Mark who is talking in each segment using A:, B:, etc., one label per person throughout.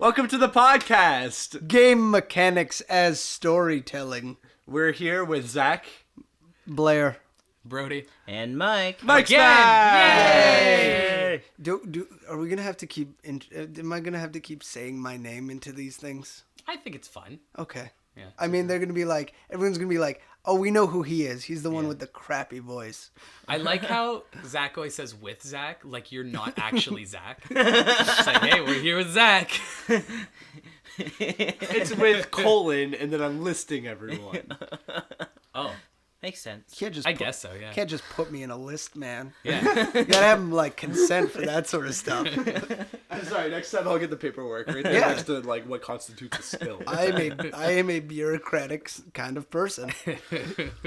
A: Welcome to the podcast.
B: Game mechanics as storytelling.
A: We're here with Zach,
B: Blair,
C: Brody,
D: and Mike.
A: Mike's
C: again!
A: back!
C: Yay!
B: Are we gonna have to keep? Am I gonna have to keep saying my name into these things?
C: I think it's fun.
B: Okay.
C: Yeah.
B: I mean, they're gonna be like, everyone's gonna be like, oh, we know who he is. He's the one with the crappy voice.
C: I like how Zach always says with Zach, like you're not actually Zach. It's like, hey, we're here with Zach.
A: It's with colon, and then I'm listing everyone.
C: Oh,
D: Makes sense.
C: I guess so, yeah.
B: Can't just put me in a list, man.
C: Yeah.
B: You gotta have like consent for that sort of stuff.
A: I'm sorry, next time I'll get the paperwork right there next to like what constitutes a spill.
B: I am a bureaucratic kind of person.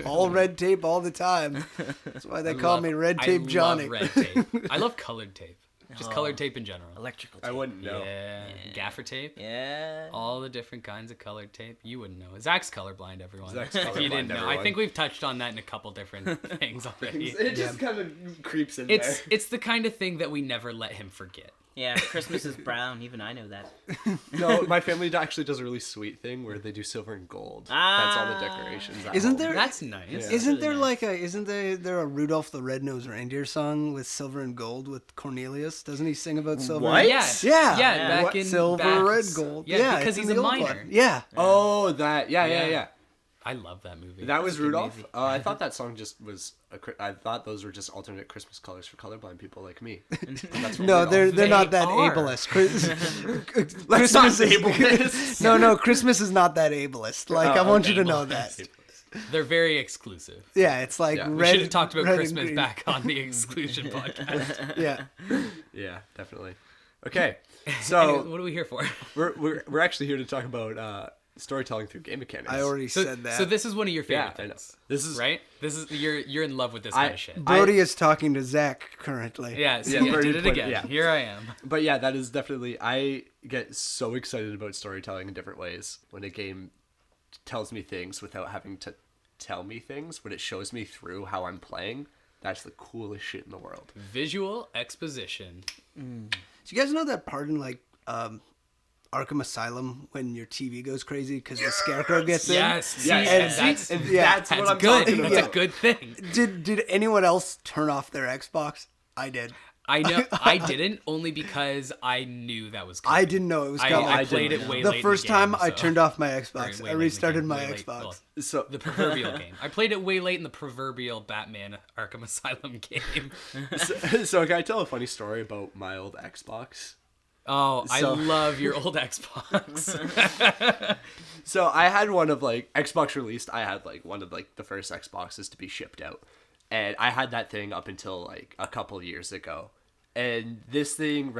B: All red tape all the time. That's why they call me Red Tape Johnny.
C: I love red tape. I love colored tape. Just colored tape in general.
D: Electrical tape.
A: I wouldn't know.
C: Yeah. Gaffer tape.
D: Yeah.
C: All the different kinds of colored tape. You wouldn't know. Zach's colorblind, everyone.
A: Zach's
C: If you
A: colorblind,
C: didn't know.
A: everyone.
C: I think we've touched on that in a couple different things already.
A: It just kind of creeps in there.
C: It's the kind of thing that we never let him forget.
D: Yeah, Christmas is brown. Even I know that.
A: No, my family actually does a really sweet thing where they do silver and gold. That's all the decorations. at
B: Isn't
A: home.
B: there?
C: That's nice.
A: Yeah.
B: Isn't there
D: really nice.
B: isn't there a Rudolph the Red-Nosed Reindeer song with silver and gold with Cornelius? Doesn't he sing about silver?
D: What?
B: And...
C: Yeah.
B: Yeah.
C: Yeah, back
B: What?
C: in
B: Silver,
C: back-
B: red, gold.
C: Yeah,
B: it's
C: because
B: in
C: he's
B: the
C: a
B: old
C: minor.
B: one. Yeah.
A: Oh, that. Yeah.
C: I love that movie.
A: That was
D: a good
A: Rudolph?
D: movie.
A: I thought that song just was... I thought those were just alternate Christmas colors for colorblind people like me. That's what
B: No,
A: Rudolph-
B: they're
C: They
B: not that
C: are.
B: ableist.
A: Let's not
B: Christmas
A: say
B: is-
A: ableist.
B: No, Christmas is not that ableist. Like, I want you to know
C: ableist.
B: that.
C: They're very exclusive.
B: Yeah, it's like
A: Yeah. We
C: We
B: red.
C: should have talked about
B: red and
C: Christmas
B: green.
C: back on the Exclusion podcast.
B: Yeah.
A: Yeah, definitely. Okay,
C: Anyways,
A: so
C: what are we here for?
A: we're actually here to talk about storytelling through game mechanics.
B: I already said that.
C: So this is one of your favorite
A: I know.
C: things.
A: This is
C: Right? This is you're in love with this kind of shit.
B: Brody is talking to Zach currently.
C: Yeah, so
A: Yeah,
C: you
A: Brody
C: did it
A: put-
C: again.
A: yeah.
C: Here I am.
A: But yeah, that is definitely... I get so excited about storytelling in different ways when a game tells me things without having to tell me things. When it shows me through how I'm playing, that's the coolest shit in the world.
C: Visual exposition.
B: Do you guys know that part in like Arkham Asylum when your TV goes crazy because the Scarecrow gets in?
C: Yes. See,
A: Yes.
C: and that's
A: And
B: yeah,
A: that's what
C: that's
A: I'm
C: good.
A: talking
C: That's
A: about.
C: a good thing.
B: Did anyone else turn off their Xbox? I did.
C: I know I didn't only because I knew that was coming.
B: I didn't know it was
C: I
B: coming.
C: played
A: didn't
C: it way
B: The
C: late in
B: first
C: the
B: time
C: game,
B: I
C: so-
B: turned off my
C: Or
B: Xbox.
C: way
B: I
C: late in the
B: restarted
C: game,
B: my
C: way late.
B: Xbox.
C: Well,
A: So
C: the proverbial game. I played it way late in the proverbial Batman Arkham Asylum game.
A: so can I tell a funny story about my old Xbox?
C: Oh, I
A: So-
C: love your old Xbox.
A: So I had one of like Xbox released. I had like one of like the first Xboxes to be shipped out, and I had that thing up until like a couple years ago. And this thing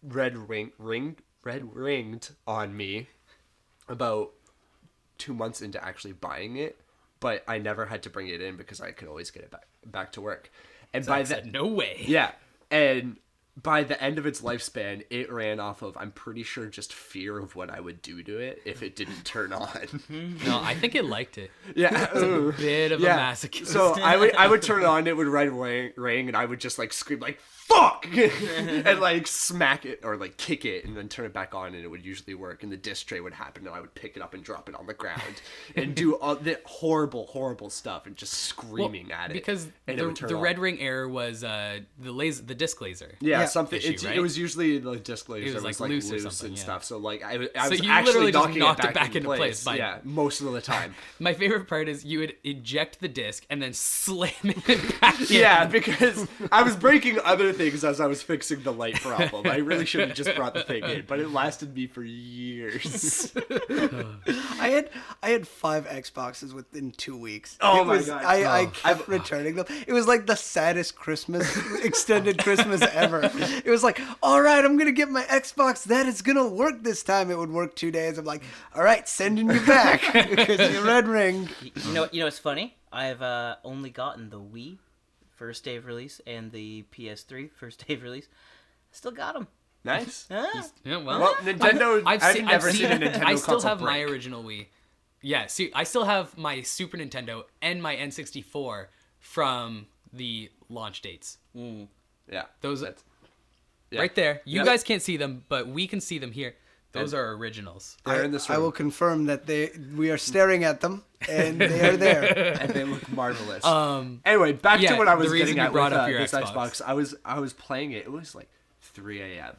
A: ringed on me about 2 months into actually buying it, but I never had to bring it in because I could always get it back to work. And by
C: I said, no way.
A: yeah, and by the end of its lifespan, it ran off of, I'm pretty sure, just fear of what I would do to it if it didn't turn on.
C: No, I think it liked it.
A: Yeah.
C: Bit of a masochist.
A: So I would turn it on, it would ring, and I would just like scream like fuck and like smack it or like kick it and then turn it back on, and it would usually work, and the disc tray would happen and I would pick it up and drop it on the ground and do all the horrible stuff and just screaming at it.
C: Because
A: and it would turn
C: the
A: on.
C: red ring error was the disc laser.
A: Yeah,
B: Yeah.
A: something.
C: issue, right?
A: It was usually the disc laser
C: It was,
A: was
C: like,
A: like
C: loose or something,
A: and
C: yeah.
A: stuff. So like I
C: So
A: was
C: you
A: actually
C: literally just
A: knocking
C: knocked
A: it back
C: into place by-
A: yeah, most of the time.
C: My favorite part is you would eject the disc and then slam it back in.
A: Yeah, because I was breaking other things as I was fixing the light problem. I really should have just brought the thing in, but it lasted me for years.
B: I had 5 Xboxes within 2 weeks.
A: Oh
B: It
A: my
B: was-
A: God.
B: I
A: Oh.
B: kept returning them. It was like the saddest Christmas, extended Christmas ever. It was like, all right, I'm gonna get my Xbox. That is gonna work this time. It would work 2 days. I'm like, all right, sending you back because you red ring.
D: You know what's funny? I've only gotten the Wii first day of release and the PS3 first day of release. Still got them.
A: Nice.
D: Ah.
C: Yeah, well,
A: Well, Nintendo. I've never seen a Nintendo
C: I still
A: console
C: have my
A: break.
C: original Wii. Yeah, see, I still have my Super Nintendo and my N64 from the launch dates.
A: Yeah,
C: Those
A: that's- yeah.
C: right there. You
A: Yeah.
C: guys can't see them, but we can see them here. Those are originals.
A: They're in this room.
B: I will confirm that we are staring at them, and they are there.
A: And they look marvelous. Anyway, back to what I was
C: the reason
A: getting
C: you
A: at
C: brought
A: with
C: up your
A: this
C: Xbox.
A: I was playing it. It was like 3 a.m.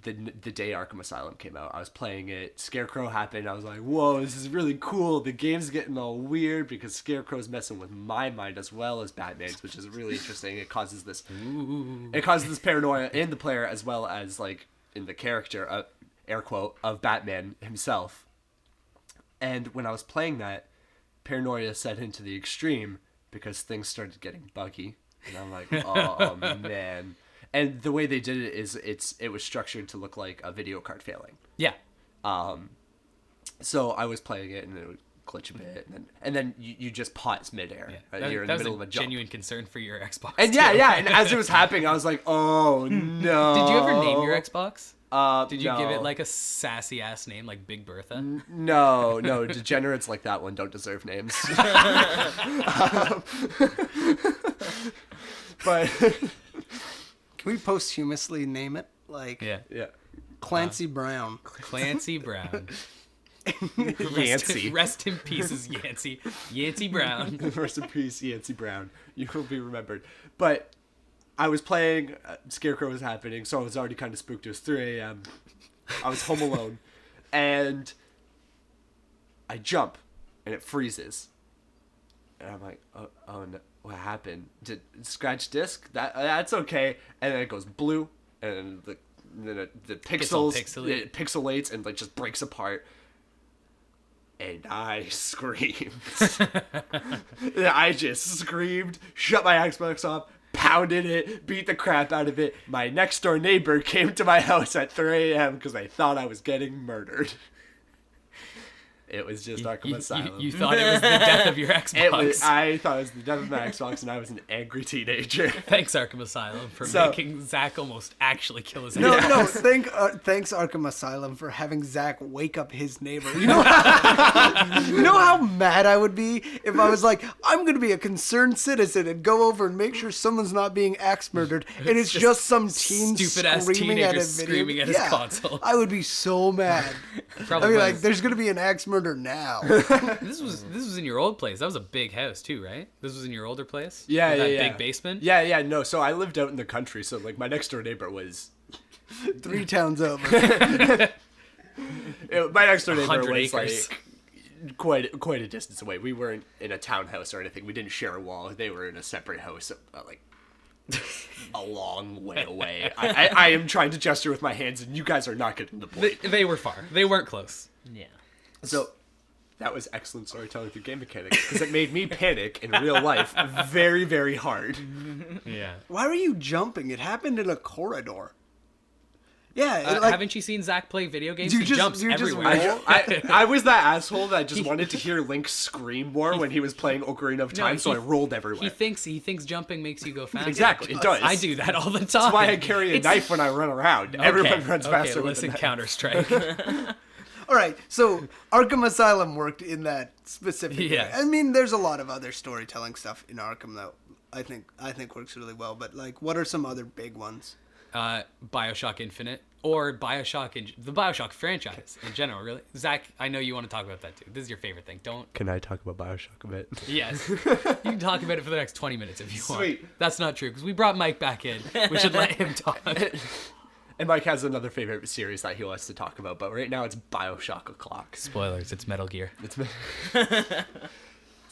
A: The day Arkham Asylum came out. I was playing it. Scarecrow happened. I was like, whoa, this is really cool. The game's getting all weird because Scarecrow's messing with my mind as well as Batman's, which is really interesting. It causes this paranoia in the player as well as like in the character, air quote, of Batman himself. And when I was playing that, paranoia set into the extreme because things started getting buggy. And I'm like, oh man. And the way they did it is it was structured to look like a video card failing.
C: Yeah.
A: So I was playing it and it would glitch a bit, and then you just pause midair.
C: Yeah.
A: You're in
C: that
A: the middle
C: was
A: of a jump.
C: genuine concern for your Xbox.
A: And
C: too.
A: and as it was happening, I was like, oh no.
C: Did you ever name your Xbox? Did you
A: no.
C: give it like a sassy ass name like Big Bertha?
A: No, degenerates like that one don't deserve names. But
B: Can we posthumously name it? Like
C: Yeah.
B: Clancy Brown.
C: Clancy Brown.
A: Yancey.
C: Rest in pieces, Yancey. Yancey Brown.
A: Rest in peace, Yancey Brown. You will be remembered. But I was playing, Scarecrow was happening, so I was already kind of spooked. It was 3 a.m. I was home alone. And I jump, and it freezes. And I'm like, oh no, what happened? Did scratch disc? That's okay. And then it goes blue, and then the pixels, it pixelates and like just breaks apart. And I screamed. I just screamed, shut my Xbox off, pounded it, beat the crap out of it. My next door neighbor came to my house at 3 a.m. because they thought I was getting murdered. It was just Arkham Asylum.
C: You thought it was the death of your Xbox.
A: I thought it was the death of my Xbox, and I was an angry teenager.
C: Thanks, Arkham Asylum, for making Zach almost actually kill his
B: No,
C: Xbox.
B: no. Thanks, Arkham Asylum, for having Zach wake up his neighbor. You know how mad I would be if I was like, I'm going to be a concerned citizen and go over and make sure someone's not being axe murdered, and it's just some teen
C: stupid-ass
B: screaming at a
C: teenager
B: video.
C: screaming at his console.
B: I would be so mad.
C: Probably
B: I'd be like,
C: was.
B: there's going to be an axe murder now.
C: This was in your old place. That was a big house too, right? This was in your older place.
A: Yeah,
C: With
A: yeah,
C: that
A: yeah.
C: big basement.
A: Yeah. No, so I lived out in the country, so like my next door neighbor was
B: 3 towns over.
A: my next door neighbor
C: 100
A: was
C: acres.
A: like quite a distance away. We weren't in a townhouse or anything. We didn't share a wall. They were in a separate house, like a long way away. I am trying to gesture with my hands, and you guys are not getting the point.
C: They were far. They weren't close.
D: Yeah.
A: So that was excellent storytelling through game mechanics because it made me panic in real life very, very hard.
C: Yeah.
B: Why were you jumping? It happened in a corridor. Yeah,
C: Haven't you seen Zach play video games? He jumps everywhere.
A: I was that asshole that just wanted to hear Link scream more when he was playing Ocarina of Time, so I rolled everywhere.
C: He thinks jumping makes you go faster.
A: Exactly, it does.
C: I do that all the time.
A: That's why I carry a knife when I run around. Everyone runs faster with a
C: listen,
A: knife.
C: Counter-Strike.
B: all right, so Arkham Asylum worked in that specific way.
C: Yes.
B: I mean, there's a lot of other storytelling stuff in Arkham that I think works really well. But like, what are some other big ones?
C: Bioshock Infinite or the Bioshock franchise in general. Really, Zach, I know you want to talk about that too. This is your favorite thing. Don't.
A: Can I talk about Bioshock a bit?
C: Yes, you can talk about it for the next 20 minutes if you want.
A: Sweet.
C: That's not true because we brought Mike back in. We should let him talk.
A: And Mike has another favorite series that he wants to talk about, but right now it's Bioshock o'clock.
C: Spoilers. It's Metal Gear.
A: It's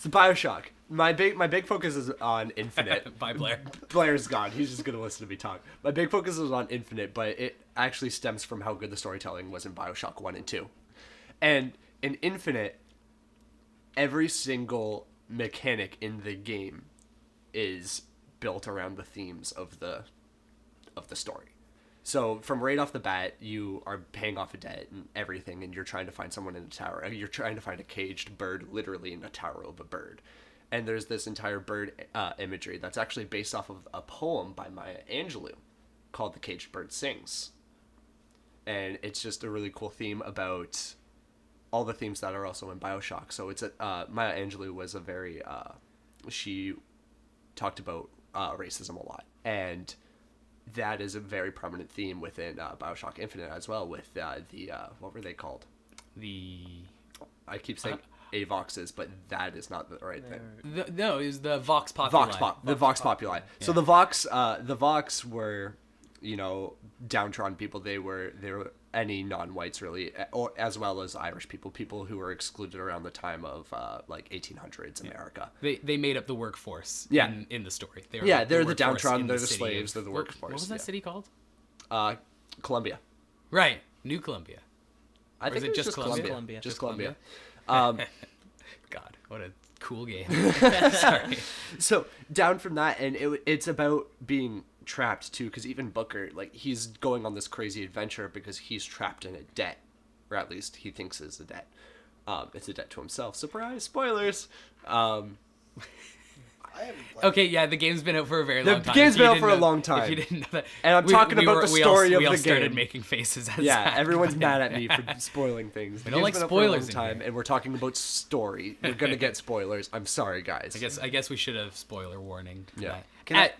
A: Bioshock. My big focus is on Infinite.
C: Bye, Blair.
A: Blair's gone. He's just gonna listen to me talk. My big focus is on Infinite, but it actually stems from how good the storytelling was in Bioshock 1 and 2. And in Infinite, every single mechanic in the game is built around the themes of the story. So from right off the bat, you are paying off a debt and everything, and you're trying to find someone in a tower. You're trying to find a caged bird, literally in a tower of a bird. And there's this entire bird imagery that's actually based off of a poem by Maya Angelou called "The Caged Bird Sings," and it's just a really cool theme about all the themes that are also in Bioshock. So it's Maya Angelou was a very she talked about racism a lot, and that is a very prominent theme within Bioshock Infinite as well, with the what were they called? I keep saying Avoxes, but that is not the right thing.
C: No, it was the Vox Populi.
A: The Vox Populi. Yeah. So the Vox were, downtrodden people. They were any non-whites really, or as well as Irish people who were excluded around the time of 1800s America.
C: They made up the workforce. In the story.
A: They're the downtrodden. They're the slaves. They're the workforce.
C: What was that city called?
A: Columbia.
C: Right, New Columbia.
A: I think
C: it was
A: just
D: Columbia.
A: Just Columbia.
C: God, what a cool game. Sorry.
A: So down from that, and it's about being trapped too, because even Booker, he's going on this crazy adventure because he's trapped in a debt, or at least he thinks it's a debt. It's a debt to himself. Surprise! Spoilers.
C: Okay, yeah, the game's been out for a very long time.
A: The game's been out for a long time.
C: If you didn't know that.
A: And I'm talking about the story of the game.
C: We all started making faces as
A: yeah, everyone's mad at me for spoiling things.
C: We don't like spoilers in
A: time,
C: here.
A: and we're talking about story. We're gonna get spoilers. I'm sorry, guys.
C: I guess we should have spoiler warning.
A: Yeah.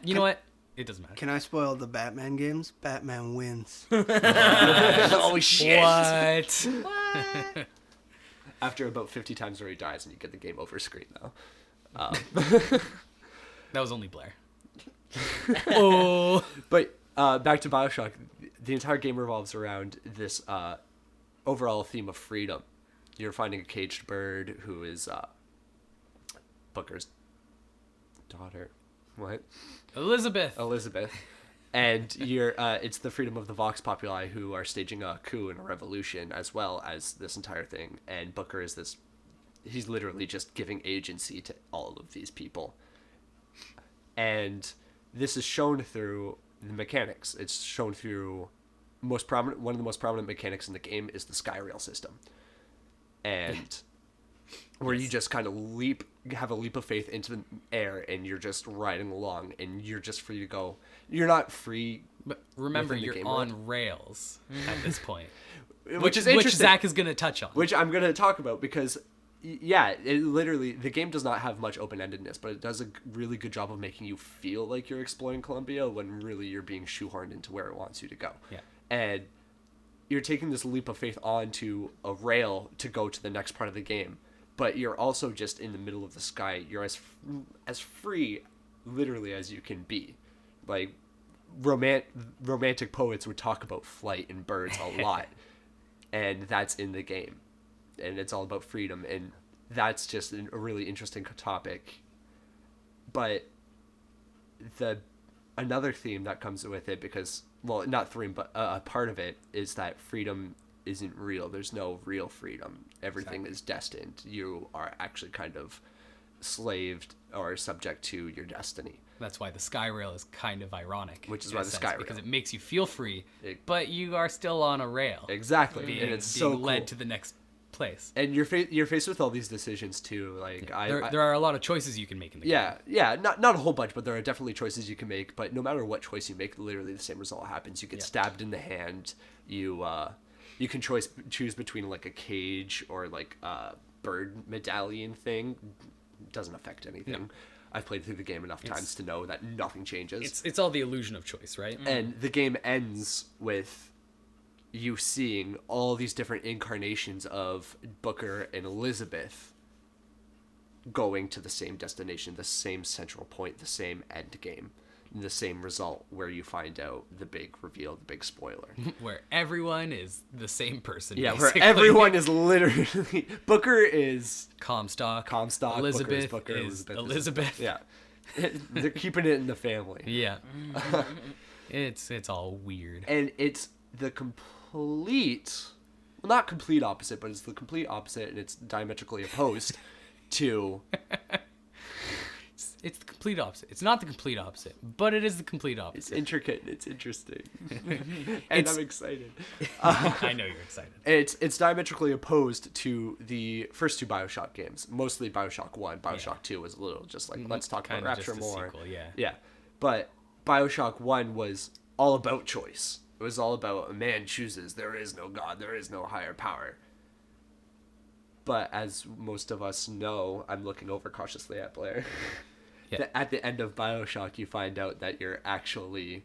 C: You know what? It doesn't matter.
B: Can I spoil the Batman games? Batman wins.
A: Oh shit!
C: What?
A: After about 50 times where he dies, and you get the game over screen though.
C: That was only Blair. Oh.
A: But back to Bioshock, the entire game revolves around this overall theme of freedom. You're finding a caged bird who is Booker's daughter. What?
C: Elizabeth.
A: And you're it's the freedom of the Vox Populi, who are staging a coup and a revolution as well as this entire thing. And Booker is this. He's literally just giving agency to all of these people. And this is shown through the mechanics. It's shown through one of the most prominent mechanics in the game is the Skyrail system. And where you just kind of have a leap of faith into the air, and you're just riding along, and you're just free to go. You're not free.
C: But remember, you're on rails at this point.
A: Which is interesting.
C: Which Zach is going to touch on.
A: Which I'm going to talk about because... Yeah, the game does not have much open-endedness, but it does a really good job of making you feel like you're exploring Columbia when really you're being shoehorned into where it wants you to go.
C: Yeah.
A: And you're taking this leap of faith onto a rail to go to the next part of the game, but you're also just in the middle of the sky. You're as free, literally, as you can be. Like, romantic poets would talk about flight and birds a lot, and that's in the game. And it's all about freedom, and that's just a really interesting topic. But another theme that comes with it, because, well, not theme, but a part of it is that freedom isn't real. There's no real freedom. Everything is destined. You are actually kind of slaved or subject to your destiny.
C: That's why the Skyrail is kind of ironic.
A: Which is why the Skyrail.
C: Because it makes you feel free, but you are still on a rail.
A: Exactly. And it's so cool.
C: Led to the next place.
A: And you're faced with all these decisions too. Like
C: there are a lot of choices you can make in the game.
A: Yeah, not a whole bunch, but there are definitely choices you can make. But no matter what choice you make, literally the same result happens. You get stabbed in the hand. You can choose between like a cage or like a bird medallion thing. It doesn't affect anything. No. I've played through the game enough times to know that nothing changes.
C: It's all the illusion of choice, right?
A: And the game ends with you seeing all these different incarnations of Booker and Elizabeth going to the same destination, the same central point, the same end game, the same result, where you find out the big reveal, the big spoiler.
C: Where everyone is the same person.
A: Yeah,
C: basically.
A: Where everyone is literally... Booker is...
C: Comstock.
A: Elizabeth
C: Booker is Elizabeth.
A: Yeah. They're keeping it in the family.
C: Yeah. It's all weird.
A: And it's the not complete opposite, but it's the complete opposite, and it's diametrically opposed to...
C: It's the complete opposite. It's not the complete opposite, but it is the complete opposite.
A: It's intricate. It's interesting. And I'm excited.
C: I know you're excited.
A: It's diametrically opposed to the first two Bioshock games. Mostly Bioshock 1. Bioshock 2 was a little just like, let's talk about Rapture more.
C: Sequel, yeah.
A: Yeah. But Bioshock 1 was all about choice. It was all about a man chooses. There is no God. There is no higher power. But as most of us know, I'm looking over cautiously at Blair.
C: Yeah.
A: At the end of Bioshock, you find out that you're actually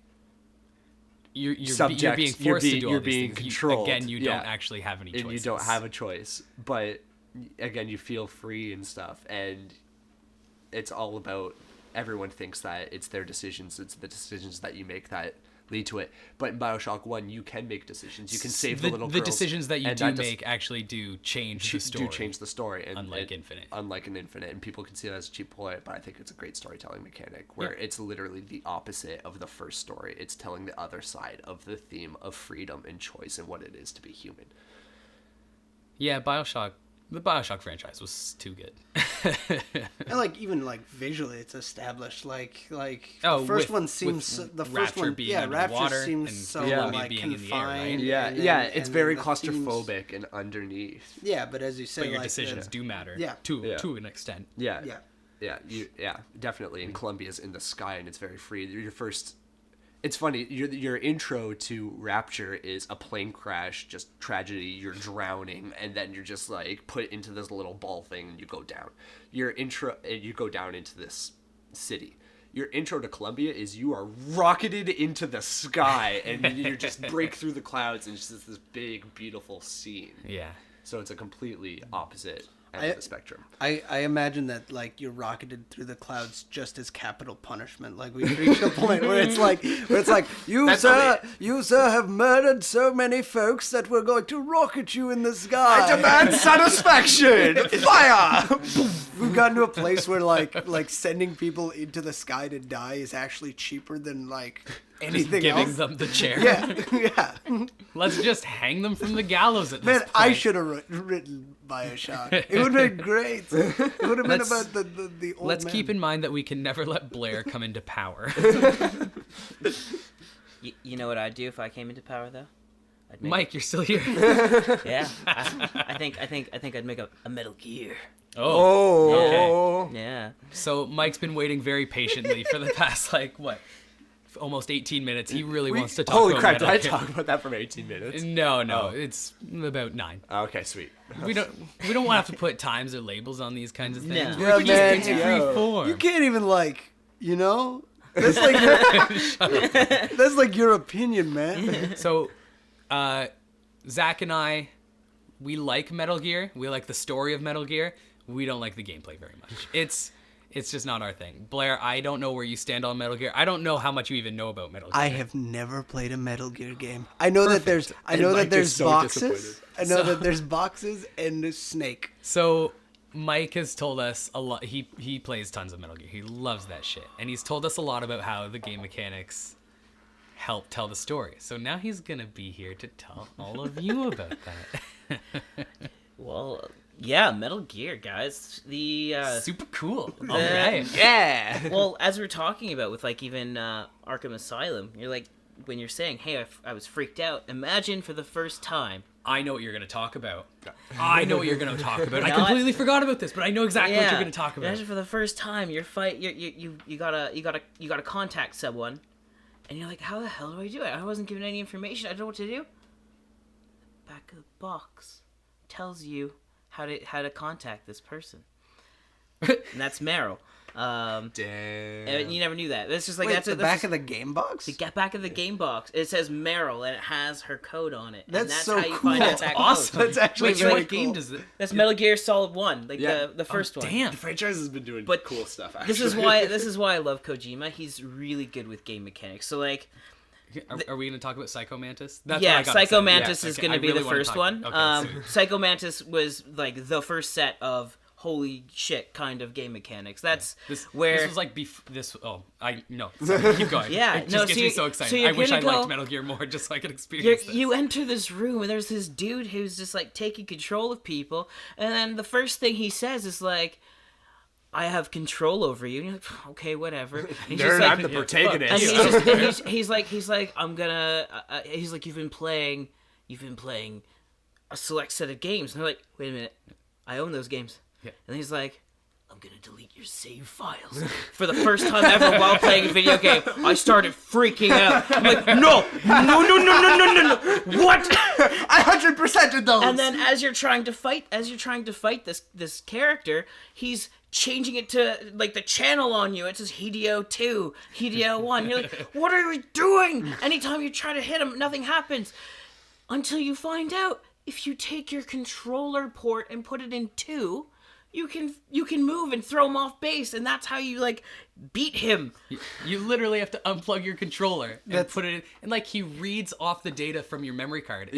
C: you're
A: subject.
C: being forced to do all
A: you're
C: these
A: being
C: things.
A: controlled.
C: Again, you don't actually have any choices.
A: And you don't have a choice. But again, you feel free and stuff, and it's all about. Everyone thinks that it's their decisions. It's the decisions that you make that lead to it. But in Bioshock 1, you can make decisions. You can save the little girls.
C: The decisions that you
A: and
C: do make actually do change the story.
A: Do change the story. And,
C: unlike Infinite.
A: Unlike an Infinite. And people can see it as a cheap ploy, but I think it's a great storytelling mechanic where it's literally the opposite of the first story. It's telling the other side of the theme of freedom and choice and what it is to be human.
C: Yeah, the Bioshock franchise was too good.
B: And like even like visually, it's established. Like
C: Oh,
B: the first
C: with-
B: one seems
C: with
B: the first
C: Rapture
B: one,
C: being
B: yeah,
C: under the
B: Rapture
C: water
B: seems
C: and
B: so
C: Columbia
B: like
C: being in the air, right?
B: confined.
A: Yeah,
B: and
A: yeah,
B: then-
A: it's
B: and
A: very
B: then the themes-
A: claustrophobic and underneath.
B: Yeah, but as you say,
C: But your
B: like,
C: decisions do matter.
B: Yeah.
C: To an extent.
A: Yeah.
B: Yeah.
A: Yeah, definitely. And Columbia's in the sky and it's very free. Your first, it's funny. Your intro to Rapture is a plane crash, just tragedy. You're drowning, and then you're just like put into this little ball thing, and you go down. You go down into this city. Your intro to Columbia is you are rocketed into the sky, and you just break through the clouds, and it's just this big, beautiful scene.
C: Yeah.
A: So it's a completely opposite end of the spectrum.
B: I imagine that like you're rocketed through the clouds just as capital punishment. Like we reach a point where it's like you sir have murdered so many folks that we're going to rocket you in the sky.
A: I demand satisfaction! Fire!
B: We've gotten to a place where like sending people into the sky to die is actually cheaper than like anything
C: Giving
B: else.
C: them the chair.
B: Yeah.
C: Let's just hang them from the gallows at this
B: Man,
C: point.
B: I should have written Bioshock. It would have been great. It would have been about the old
C: Let's
B: man.
C: keep in mind that we can never let Blair come into power.
D: You know what I'd do if I came into power, though? I'd make
C: Mike, you're still here.
D: Yeah, I think I'd make a Metal Gear.
C: Oh. Okay.
D: Yeah.
C: So Mike's been waiting very patiently for the past almost 18 minutes. He really wants to talk
A: Holy
C: about
A: crap,
C: Metal
A: did I
C: Gear.
A: talk about that for 18 minutes?
C: No, it's about 9.
A: Okay, sweet.
C: We don't want to have to put times or labels on these kinds of things.
D: No.
C: We can just
B: man,
C: it's free
A: yo.
C: form.
B: You can't even that's like that's like your opinion, man.
C: So, Zach and I, we like Metal Gear. We like the story of Metal Gear. We don't like the gameplay very much. It's just not our thing. Blair, I don't know where you stand on Metal Gear. I don't know how much you even know about Metal Gear.
B: I have never played a Metal Gear game. I know that there's
A: Mike is so
B: boxes.
A: disappointed.
B: I know that there's boxes and a snake.
C: So Mike has told us a lot. He plays tons of Metal Gear. He loves that shit, and he's told us a lot about how the game mechanics help tell the story. So now he's gonna be here to tell all of you about that.
D: Well, yeah, Metal Gear, guys. The
C: Super cool. All right.
A: Yeah!
D: well, as we're talking about with like even Arkham Asylum, you're like when you're saying, "Hey, I was freaked out." Imagine for the first time.
C: I know what you're gonna talk about. I know what you're gonna talk about. I
D: Not-
C: completely forgot about this, but I know exactly what you're gonna talk about.
D: Imagine for the first time you gotta contact someone, and you're like, "How the hell do I do it? I wasn't given any information. I don't know what to do." The back of the box tells you how to contact this person, and that's Meryl.
A: Damn.
D: And you never knew that. It's just like
B: Wait,
D: that's
B: the back of the game box?
D: the back of the game box. It says Meryl, and it has her code on it.
B: That's
D: and that's
B: so
D: how you
B: cool.
D: find out
C: That's
D: that
C: awesome.
D: code.
B: That's actually
C: Wait, so
B: very
C: what game
B: cool.
C: does it?
D: That's Metal Gear Solid 1, like
A: Yeah.
D: the first one.
C: Damn.
A: The franchise has been doing
D: But
A: cool stuff, actually.
D: This is why I love Kojima. He's really good with game mechanics. So like,
C: Are we going to talk about Psycho Mantis? That's
D: yeah,
C: what I gotta
D: Psycho
C: say.
D: Mantis
C: Yeah,
D: is
C: okay,
D: going to
C: I
D: be
C: really
D: the
C: wanna
D: first
C: talk-
D: one.
C: Okay, sweet.
D: Psycho Mantis was like the first set of holy shit kind of game mechanics. That's
C: This
D: where
C: was like sorry, keep going.
D: Yeah,
C: it just
D: no,
C: gets
D: so
C: me
D: you-
C: so excited.
D: so you're
C: I wish I
D: gonna go-
C: liked Metal Gear more just so I could experience this.
D: you enter this room and there's this dude who's just like taking control of people, and then the first thing he says is like, "I have control over you." And you're like, "Okay, whatever." And he's
A: Nerd,
D: just like,
A: I'm the protagonist.
D: and he's like, "I'm gonna." He's like, "You've been playing a select set of games." And they're like, "Wait a minute, I own those games."
C: Yeah.
D: And he's like, I'm gonna delete your save files. For the first time ever while playing a video game, I started freaking out. I'm like, no, what?
A: I 100% did those.
D: And then as you're trying to fight this character, he's changing it to like the channel on you. It says Hideo 2, Hideo 1. You're like, what are we doing? Anytime you try to hit him, nothing happens. Until you find out if you take your controller port and put it in 2, you can move and throw him off base, and that's how you like beat him.
C: You literally have to unplug your controller and put it in, and like he reads off the data from your memory card.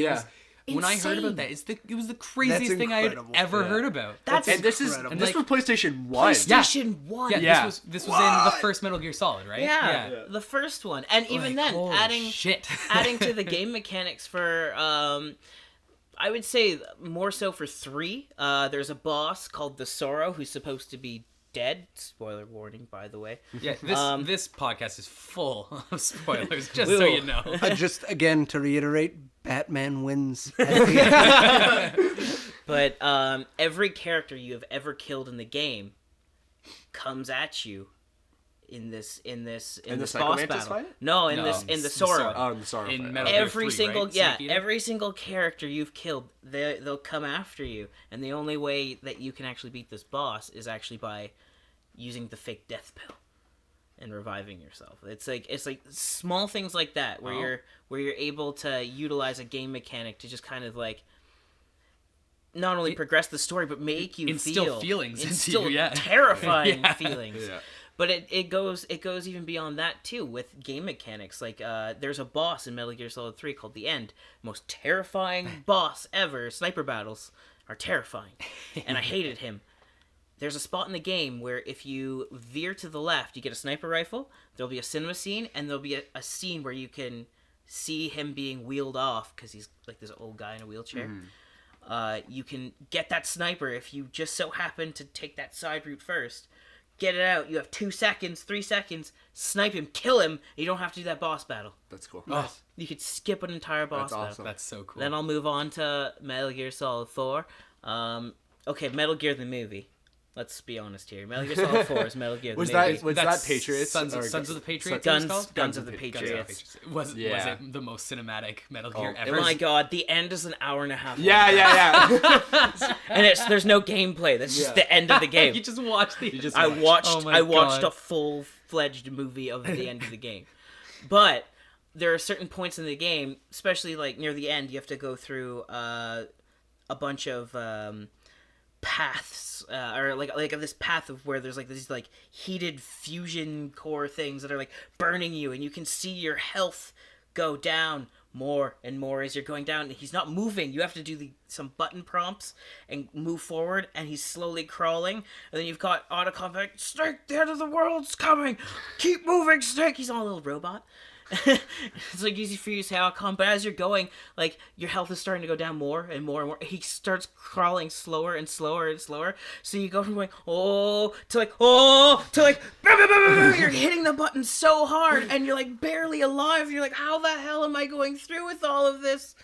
C: When I heard about that, it was the craziest thing I had ever heard about.
A: This was PlayStation 1.
D: PlayStation 1.
C: Yeah, this was in the first Metal Gear Solid, right?
D: Yeah. The first one. And even then, adding to the game mechanics for I would say more so for 3. There's a boss called the Sorrow who's supposed to be dead. Spoiler warning, by the way.
C: Yeah, this podcast is full of spoilers, just so you know.
B: Just again to reiterate, Batman wins.
D: But every character you have ever killed in the game comes at you in this boss battle.
A: Fight?
D: No, in the Sorrow.
A: Oh, in the Sorrow.
C: In
A: fight.
C: Metal Gear
D: Every
C: 3,
D: single
C: right?
D: every single character you've killed, they'll come after you, and the only way that you can actually beat this boss is actually by using the fake death pill and reviving yourself. It's like small things like that where you're able to utilize a game mechanic to just kind of like not only progress the story but make you
C: instill feelings
D: instill
C: into you,
D: terrifying feelings.
A: Yeah.
D: But it goes even beyond that too with game mechanics. Like there's a boss in Metal Gear Solid 3 called the End. Most terrifying boss ever. Sniper battles are terrifying, and I hated him. There's a spot in the game where if you veer to the left, you get a sniper rifle. There'll be a cinema scene, and there'll be a scene where you can see him being wheeled off because he's like this old guy in a wheelchair. You can get that sniper if you just so happen to take that side route first. Get it out. You have 2 seconds, 3 seconds. Snipe him, kill him. And you don't have to do that boss battle.
A: That's cool.
D: You could skip an entire boss battle.
A: Awesome.
C: That's so cool.
D: Then I'll move on to Metal Gear Solid 4. Okay, Metal Gear the movie. Let's be honest here. Metal Gear Solid 4 is Metal Gear the movie.
A: Was that Patriots?
C: Sons of the Patriots?
D: Guns of the Patriots.
C: Was it the most cinematic Metal Gear
D: Oh
C: ever?
D: my god, the end is an hour and a half long.
A: Yeah.
D: And there's no gameplay. That's just the end of the game.
C: You just watched the...
D: I watched a full-fledged movie of the end of the game. But there are certain points in the game, especially like near the end, you have to go through a bunch of paths, or like this path of where there's like these like heated fusion core things that are like burning you, and you can see your health go down more and more as you're going down. And he's not moving. You have to do some button prompts and move forward, and he's slowly crawling. And then you've got auto combat. Snake, the end of the world's coming. Keep moving, Snake. He's on a little robot. It's like easy for you to say outcome, but as you're going, like your health is starting to go down more and more and more. He starts crawling slower and slower and slower. So you go from going to like you're hitting the button so hard and you're like barely alive. You're like, how the hell am I going through with all of this?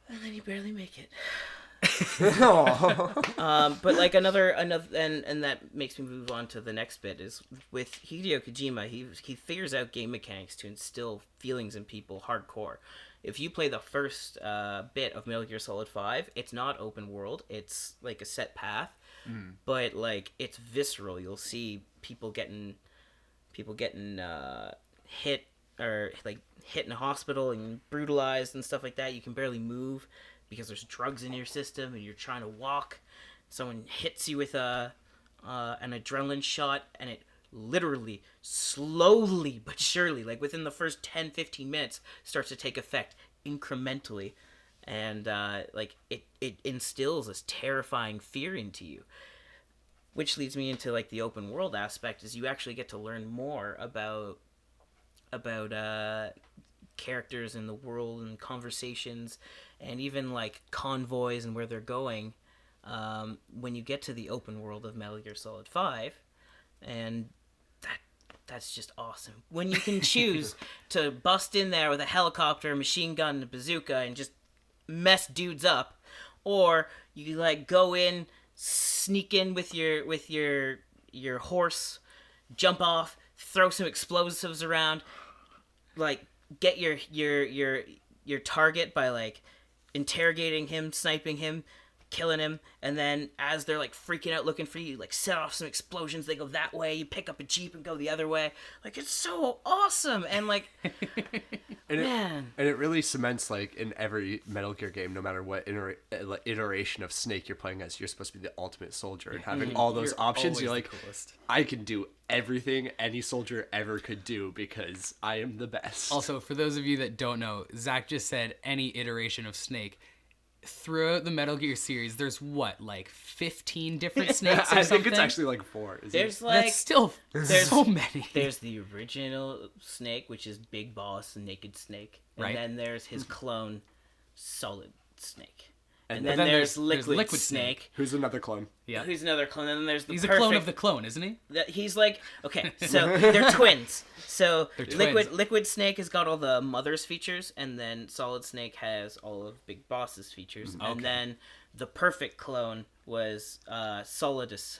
D: And then you barely make it. But like another and that makes me move on to the next bit is with Hideo Kojima. He figures out game mechanics to instill feelings in people hardcore. If you play the first bit of Metal Gear Solid 5, it's not open world. It's like a set path, but like it's visceral. You'll see people getting hit or like hit in a hospital and brutalized and stuff like that. You can barely move because there's drugs in your system and you're trying to walk. Someone hits you with an adrenaline shot, and it literally, slowly but surely, like within the first 10-15 minutes, starts to take effect incrementally. And like it instills this terrifying fear into you. Which leads me into like the open world aspect, is you actually get to learn more about characters in the world and conversations and even like convoys and where they're going when you get to the open world of Metal Gear Solid 5. And that's just awesome when you can choose to bust in there with a helicopter, a machine gun, and a bazooka and just mess dudes up, or you like go in, sneak in with your horse, jump off, throw some explosives around, like get your target by like interrogating him, sniping him, killing him, and then as they're like freaking out looking for you, like set off some explosions. They go that way, you pick up a jeep and go the other way. Like, it's so awesome. And like
A: And it really cements, like, in every Metal Gear game, no matter what iteration of Snake you're playing as, you're supposed to be the ultimate soldier. And having all those options, you're like, I can do everything any soldier ever could do because I am the best.
C: Also, for those of you that don't know, Zach just said any iteration of Snake. Throughout the Metal Gear series, there's what, like 15 different Snakes or
A: I
C: something?
A: think it's actually like 4.
D: there's like
C: That's still so many.
D: There's the original Snake, which is Big Boss and Naked Snake, and
C: Right.
D: then there's his clone, Solid Snake, and
C: then
D: then
C: there's
D: there's Liquid
C: Snake.
D: Snake.
A: Who's another clone?
C: Yeah.
D: Who's another clone, and then there's the
C: He's a
D: perfect,
C: clone of the clone, isn't he?
D: He's like, okay, so they're twins. So
C: They're twins.
D: Liquid Snake has got all the mother's features, and then Solid Snake has all of Big Boss's features, and
C: Okay.
D: then the perfect clone was Solidus.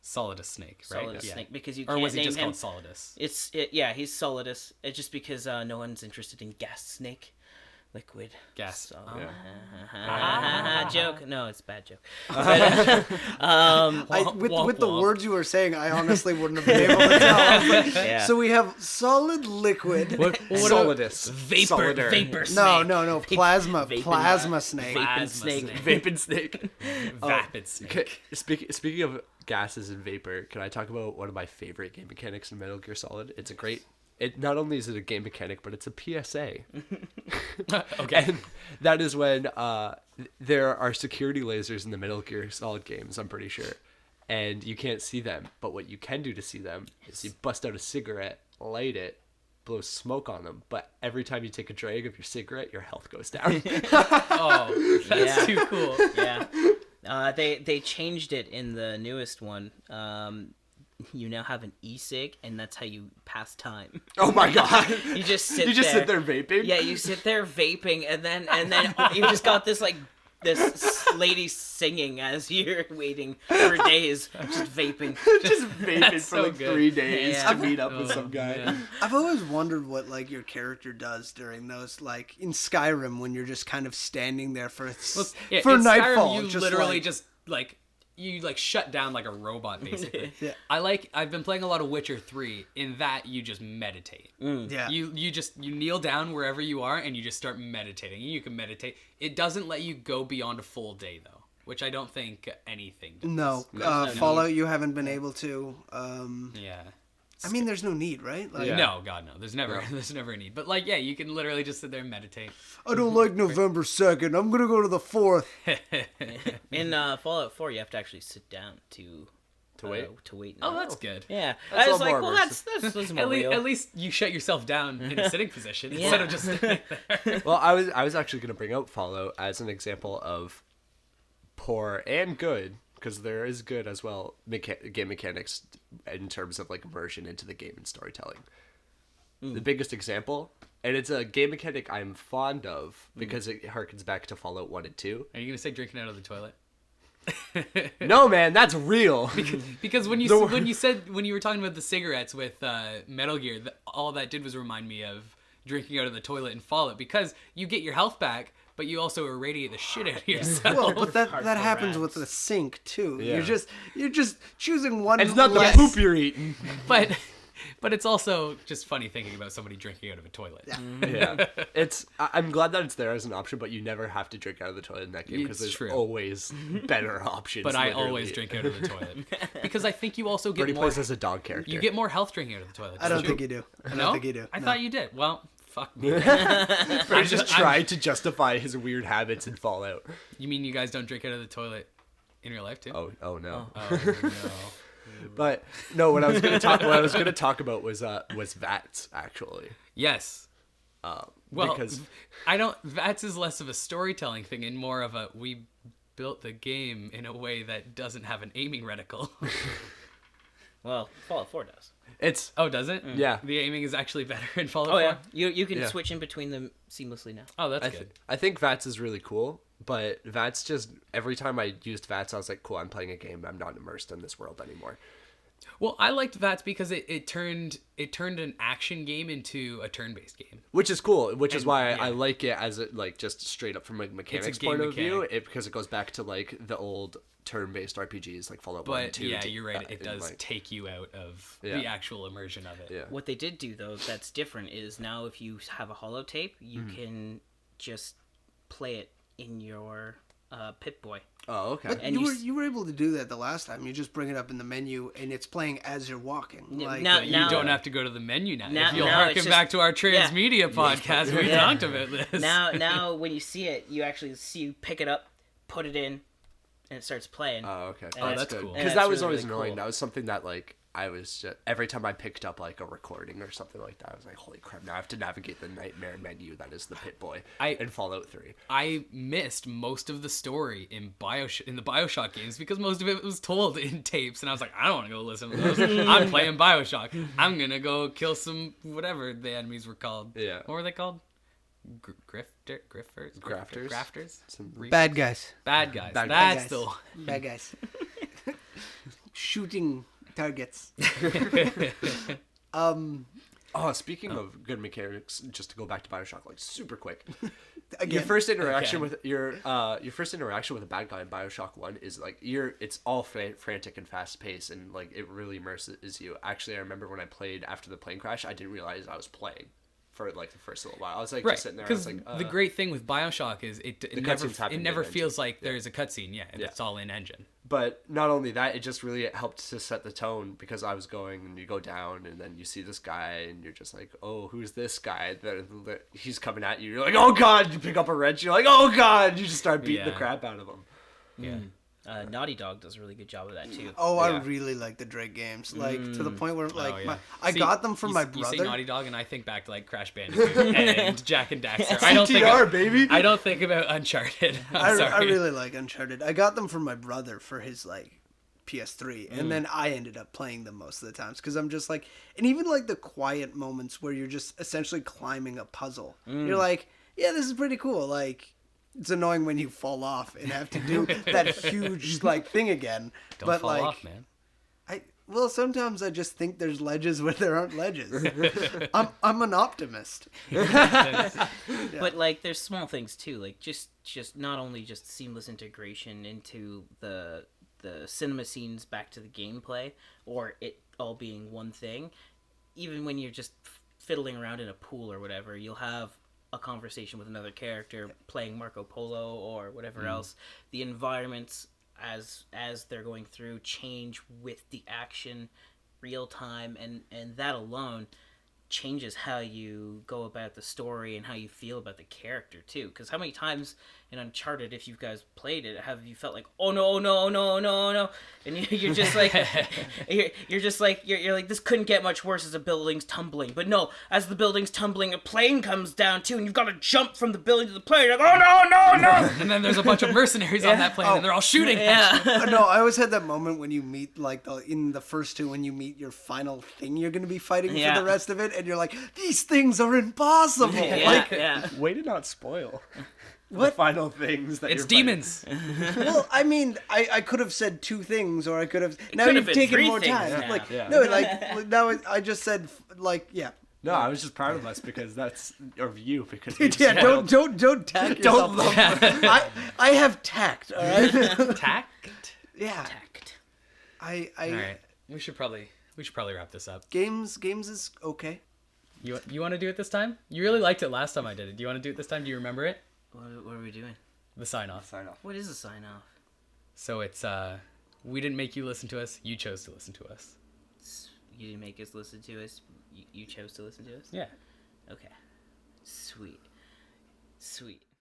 C: Solidus Snake, right?
D: Solidus
C: Yeah.
D: Snake, because you
C: Or
D: can't
C: was he
D: name
C: just
D: him.
C: called Solidus?
D: Yeah, he's Solidus. It's just because no one's interested in Gas Snake. Liquid.
C: Gas.
D: So,
A: Yeah.
D: joke. No, it's a bad joke.
B: With the words you were saying, I honestly wouldn't have been able to tell. I was like,
D: Yeah.
B: So we have solid liquid.
A: Solidus.
D: Vapor Snake.
B: No, plasma
D: Vaping-
B: snake.
D: Vaping Snake.
A: Vaping Snake.
C: Vapid Snake.
A: Okay, speaking of gases and vapor, can I talk about one of my favorite game mechanics in Metal Gear Solid? It's a great... not only is it a game mechanic, but it's a PSA.
C: Okay.
A: And that is when there are security lasers in the Metal Gear Solid games, I'm pretty sure. And you can't see them. But what you can do to see them is you bust out a cigarette, light it, blow smoke on them. But every time you take a drag of your cigarette, your health goes down.
C: Oh, that's
D: Yeah.
C: too cool.
D: Yeah. They changed it in the newest one. You now have an e-cig, and that's how you pass time.
A: Oh my god.
D: You just sit
A: You just sit there vaping?
D: Yeah, you sit there vaping, and then you just got this this lady singing as you're waiting for days, just vaping.
A: Just vaping
C: That's
A: for
C: so
A: like
C: good.
A: 3 days
D: Yeah.
A: to meet up with some guy.
C: man.
B: I've always wondered what like your character does during those, like in Skyrim when you're just kind of standing there for
C: Yeah,
B: for
C: in Skyrim,
B: nightfall.
C: you
B: just
C: literally
B: like,
C: just like you like shut down like a robot basically.
B: Yeah.
C: I've been playing a lot of Witcher 3. In that you just meditate.
B: yeah.
C: You kneel down wherever you are and you just start meditating. You can meditate. It doesn't let you go beyond a full day though, which I don't think anything does.
B: No,
C: no
B: Fallout you haven't been able to.
C: Yeah.
B: I mean, there's no need, right? Like,
A: Yeah.
C: No, God no. There's never a need. But like, yeah, you can literally just sit there and meditate.
B: I don't like November 2nd. I'm gonna go to the 4th.
D: In Fallout 4, you have to actually sit down to
A: wait?
D: To wait.
C: Oh, that's good.
D: Yeah,
A: That's
D: I
A: a
D: was
A: little
D: like,
A: more
D: well, that's more real.
C: At least you shut yourself down in a sitting position instead of just sitting there.
A: Well, I was actually going to bring out Fallout as an example of poor and good, because there is good as well game mechanics in terms of like immersion into the game and storytelling. The biggest example, and it's a game mechanic I'm fond of because it harkens back to Fallout 1 and 2.
C: Are you gonna say drinking out of the toilet?
A: No, man, that's real.
C: Because when you were talking about the cigarettes with Metal Gear, all that did was remind me of drinking out of the toilet in Fallout, because you get your health back, but you also irradiate the shit out of yourself.
B: Well, but that
D: Hardcore
B: happens
D: rats.
B: with the sink too.
A: Yeah.
B: You're just choosing one.
A: And it's not the
B: less-
A: poop you're eating.
C: But it's also just funny thinking about somebody drinking out of a toilet.
A: Yeah, I'm glad that it's there as an option, but you never have to drink out of the toilet in that game because
C: It's
A: there's
C: true.
A: always better options.
C: But I
A: literally.
C: always drink out of the toilet because I think you also get
A: Brady
C: more.
A: plays as a dog character.
C: You get more health drinking out of the toilet.
B: I don't think you do. I
C: No,
B: don't think you do.
C: I
B: No.
C: thought you did. Well, fuck me.
A: I just tried to justify his weird habits in Fallout.
C: You mean you guys don't drink out of the toilet in real life too?
A: Oh no.
C: Oh, no.
A: But no, what I was gonna talk about was VATS actually.
C: Yes. Well,
A: Because
C: VATS is less of a storytelling thing and more of a we built the game in a way that doesn't have an aiming reticle.
D: Well, Fallout 4 does.
A: it's
C: Oh, does it?
A: Yeah.
C: The aiming is actually better in Fallout 4?
D: Oh yeah, you can
A: Yeah.
D: switch in between them seamlessly now.
C: Oh, that's good.
A: I think VATS is really cool But VATS just, every time I used VATS, I was like, cool, I'm playing a game. I'm not immersed in this world anymore.
C: Well, I liked VATS because it turned an action game into a turn-based game.
A: Which is cool, which is why
C: yeah.
A: I like it as it, like, just straight up from a mechanics
C: game
A: point of view.
C: mechanic.
A: Because it goes back to, like, the old turn-based RPGs, like Fallout 1 and
C: But
A: 2.
C: yeah, you're right. It
A: and,
C: does
A: like,
C: take you out of
A: Yeah.
C: the actual immersion of it.
A: Yeah.
D: What they did do though that's different is now if you have a holotape, you can just play it in your Pip-Boy.
A: Oh, okay.
B: But
D: And
B: you were able to do that the last time. You just bring it up in the menu, and it's playing as you're walking. Like,
D: now-
C: But you don't have to go to the menu now.
D: Now-
C: If you'll
D: now
C: harken
D: it's
C: back
D: just-
C: to our transmedia podcast, we
D: Yeah.
C: talked about this.
D: now when you see it, you actually see you pick it up, put it in, and it starts playing.
A: Oh, okay.
D: Oh,
C: that's cool.
D: Yeah,
A: Because
D: that's
A: that was
D: really,
A: always
D: really
A: annoying.
D: cool.
A: That was something that, like, I was just, every time I picked up, like, a recording or something like that, I was like, holy crap, now I have to navigate the nightmare menu that is the Pip-Boy in Fallout 3.
C: I missed most of the story in the Bioshock games because most of it was told in tapes, and I was like, I don't want to go listen to those. I'm playing Bioshock. I'm gonna go kill some whatever the enemies were called.
A: Yeah.
C: What were they called? Grafters.
A: Some
B: bad guys.
C: Bad guys.
A: Bad
C: That's
B: guys.
C: the one.
B: Bad guys. Shooting targets.
A: Oh, speaking of good mechanics, just to go back to Bioshock, like, super quick.
B: Again.
A: Your first interaction
C: Okay.
A: with your first interaction with a bad guy in Bioshock 1 is like it's all frantic and fast paced, and like it really immerses you. Actually, I remember when I played after the plane crash, I didn't realize I was playing for like the first little while. I was like
C: Right,
A: just sitting there. I was
C: because
A: like,
C: the great thing with Bioshock is it
A: cutscenes happen
C: never
A: in-engine.
C: feels like there's a cutscene. Yeah, it's all in engine.
A: But not only that, it just really helped to set the tone because I was going and you go down and then you see this guy and you're just like, oh, who's this guy? He's coming at you. You're like, oh god! You pick up a wrench. You're like, oh god! You just start beating the
C: Yeah.
A: crap out of him.
C: Yeah.
D: Naughty Dog does a really good job of that too.
B: Oh, I
A: Yeah.
B: really like the Drake games. Like, to the point where, like,
C: Oh, yeah.
B: I
C: See,
B: got them from
C: you
B: my
C: s- You say
B: brother.
C: Naughty Dog, and I think back to like Crash Bandicoot and Jack and Daxter. I don't think
A: CTR, baby.
C: I don't think about Uncharted. I'm
B: I
C: sorry.
B: really like Uncharted. I got them from my brother for his, like, PS3, and then I ended up playing them most of the times because I'm just like, and even like the quiet moments where you're just essentially climbing a puzzle. You're like, yeah, this is pretty cool. Like, it's annoying when you fall off and have to do that huge like thing again.
C: Don't
B: but
C: fall
B: like,
C: off, man.
B: well, sometimes I just think there's ledges where there aren't ledges. I'm an optimist.
D: But like, there's small things too, like just not only just seamless integration into the cinema scenes back to the gameplay, or it all being one thing. Even when you're just fiddling around in a pool or whatever, you'll have a conversation with another character playing Marco Polo or whatever else. The environments as they're going through change with the action real time, and that alone changes how you go about the story and how you feel about the character too. Because how many times in Uncharted, if you guys played it, have you felt like, oh no, oh no, oh no, oh no, oh no, and you're just like, you're just like, you're like, this couldn't get much worse as the building's tumbling. But no, as the building's tumbling, a plane comes down too, and you've got to jump from the building to the plane. You're like, oh no, no, no.
C: And then there's a bunch of mercenaries on that plane, and they're all shooting. at you.
D: Yeah.
B: No, I always had that moment when you meet, like, in the first two, when you meet your final thing you're going to be fighting
D: Yeah.
B: for the rest of it, and you're like, these things are impossible.
D: Yeah,
B: Like,
D: yeah.
A: Way to not spoil the
B: What?
A: final things that
C: It's
A: you're fighting.
C: demons.
B: well, I mean, I could have said two things, or I could have. Now
D: could
B: you've
D: have been
B: taken
D: three
B: more
D: things
B: time.
D: now.
B: Like,
A: Yeah.
B: no, like now I just said, like, yeah.
A: No, I was just proud of us because that's of you because
B: Yeah, don't tack yourself.
A: Don't
B: I have tact, all right?
C: Tact.
B: Yeah.
D: Tact.
C: All right. We should probably wrap this up.
B: Games is okay.
C: You want to do it this time? You really liked it last time I did it. Do you want to do it this time? Do you remember it?
D: What are we doing?
C: The sign off.
A: Sign off.
D: What is a sign off?
C: So it's we didn't make you listen to us. You chose to listen to us.
D: You didn't make us listen to us. You chose to listen to us.
C: Yeah.
D: Okay. Sweet.